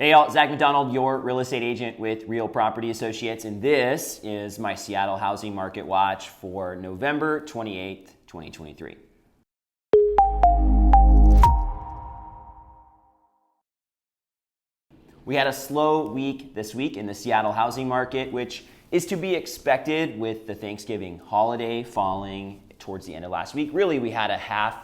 Hey y'all, Zach McDonald, your real estate agent with Real Property Associates, and this is my Seattle Housing Market Watch for November 28th, 2023. We had a slow week this week in the Seattle housing market, which is to be expected with the Thanksgiving holiday falling towards the end of last week. Really, we had a half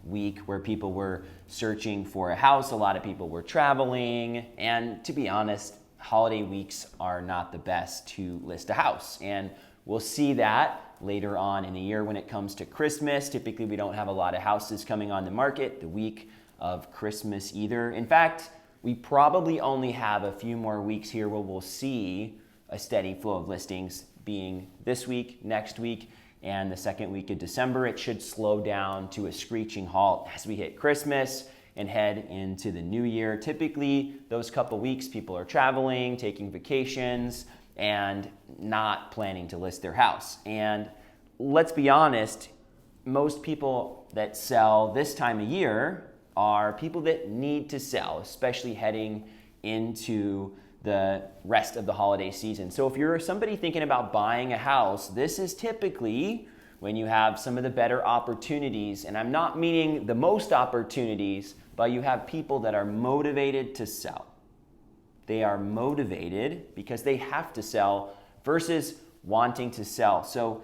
week where people were searching for a house. A lot of people were traveling, and to be honest, holiday weeks are not the best to list a house. And we'll see that later on in the year when it comes to Christmas. Typically, we don't have a lot of houses coming on the market the week of Christmas either. In fact, we probably only have a few more weeks here where we'll see a steady flow of listings, being this week, next week, and the second week of December. It should slow down to a screeching halt as we hit Christmas and head into the new year. Typically, those couple weeks, people are traveling, taking vacations, and not planning to list their house. And let's be honest, most people that sell this time of year are people that need to sell, especially heading into the rest of the holiday season. So if you're somebody thinking about buying a house, this is typically when you have some of the better opportunities. And I'm not meaning the most opportunities, but you have people that are motivated to sell. They are motivated because they have to sell versus wanting to sell. So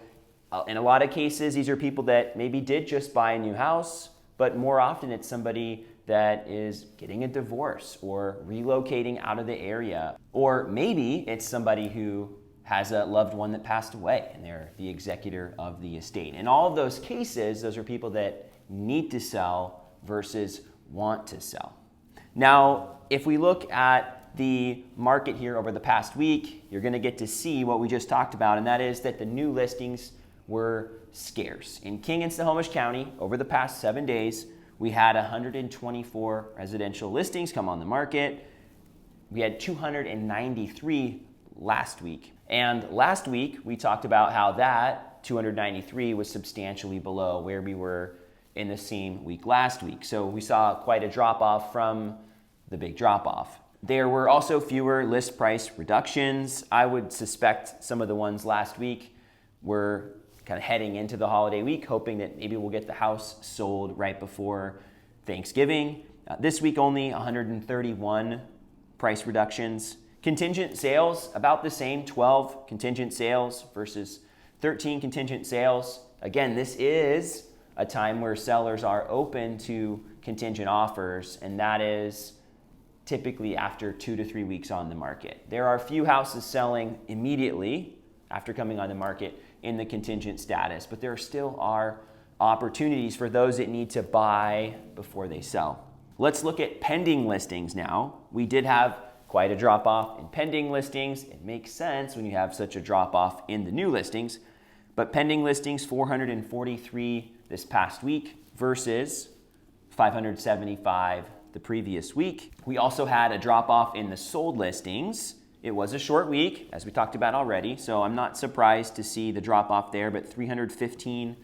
in a lot of cases, these are people that maybe did just buy a new house, but more often it's somebody that is getting a divorce or relocating out of the area. Or maybe it's somebody who has a loved one that passed away and they're the executor of the estate. In all of those cases, those are people that need to sell versus want to sell. Now, if we look at the market here over the past week, you're gonna get to see what we just talked about, and that is that the new listings were scarce. In King and Snohomish County, over the past 7 days, we had 124 residential listings come on the market. We had 293 last week. And last week, we talked about how that 293 was substantially below where we were in the same week last week. So we saw quite a drop-off from the big drop-off. There were also fewer list price reductions. I would suspect some of the ones last week were kind of heading into the holiday week, hoping that maybe we'll get the house sold right before Thanksgiving. This week, only 131 price reductions. Contingent sales, about the same, 12 contingent sales versus 13 contingent sales. Again, this is a time where sellers are open to contingent offers, and that is typically after 2 to 3 weeks on the market. There are few houses selling immediately after coming on the market in the contingent status, but there still are opportunities for those that need to buy before they sell. Let's look at pending listings now. We did have quite a drop-off in pending listings. It makes sense when you have such a drop-off in the new listings, but pending listings, 443 this past week versus 575 the previous week. We also had a drop-off in the sold listings. It was a short week, as we talked about already, so I'm not surprised to see the drop-off there, but 315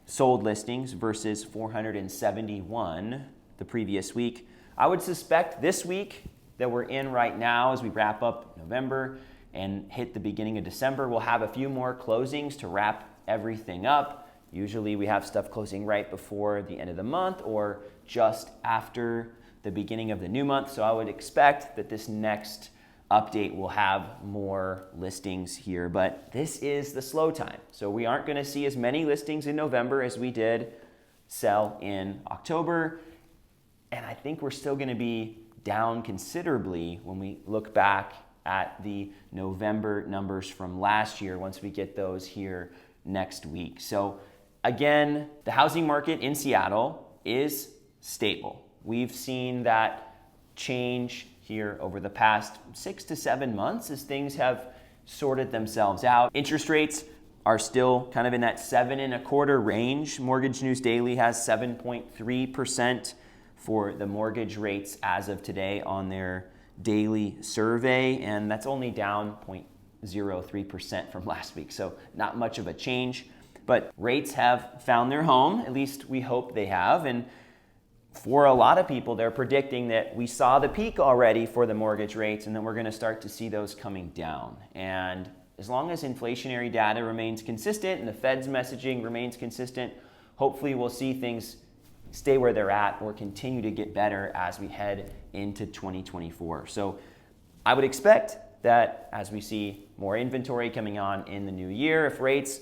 sold listings versus 471 the previous week. I would suspect this week that we're in right now, as we wrap up November and hit the beginning of December, we'll have a few more closings to wrap everything up. Usually we have stuff closing right before the end of the month or just after the beginning of the new month, so I would expect that this next update will have more listings here, but this is the slow time. So we aren't gonna see as many listings in November as we did sell in October. And I think we're still gonna be down considerably when we look back at the November numbers from last year once we get those here next week. So again, the housing market in Seattle is stable. We've seen that change here over the past 6 to 7 months as things have sorted themselves out. Interest rates are still kind of in that 7.25% range. Mortgage News Daily has 7.3% for the mortgage rates as of today on their daily survey, and that's only down 0.03% from last week, so not much of a change. But rates have found their home, at least we hope they have, and for a lot of people, they're predicting that we saw the peak already for the mortgage rates and then we're going to start to see those coming down. And as long as inflationary data remains consistent and the Fed's messaging remains consistent, hopefully we'll see things stay where they're at or continue to get better as we head into 2024. So I would expect that as we see more inventory coming on in the new year, if rates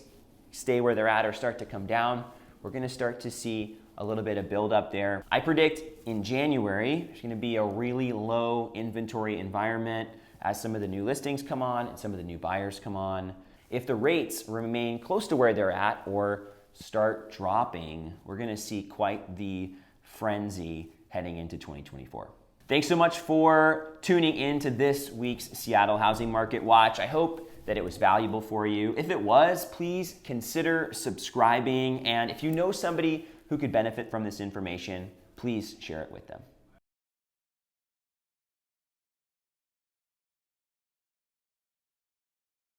stay where they're at or start to come down, we're going to start to see a little bit of buildup there. I predict in January, there's going to be a really low inventory environment as some of the new listings come on and some of the new buyers come on. If the rates remain close to where they're at or start dropping, we're going to see quite the frenzy heading into 2024. Thanks so much for tuning in to this week's Seattle Housing Market Watch. I hope that it was valuable for you. If it was, please consider subscribing. And if you know somebody who could benefit from this information, please share it with them.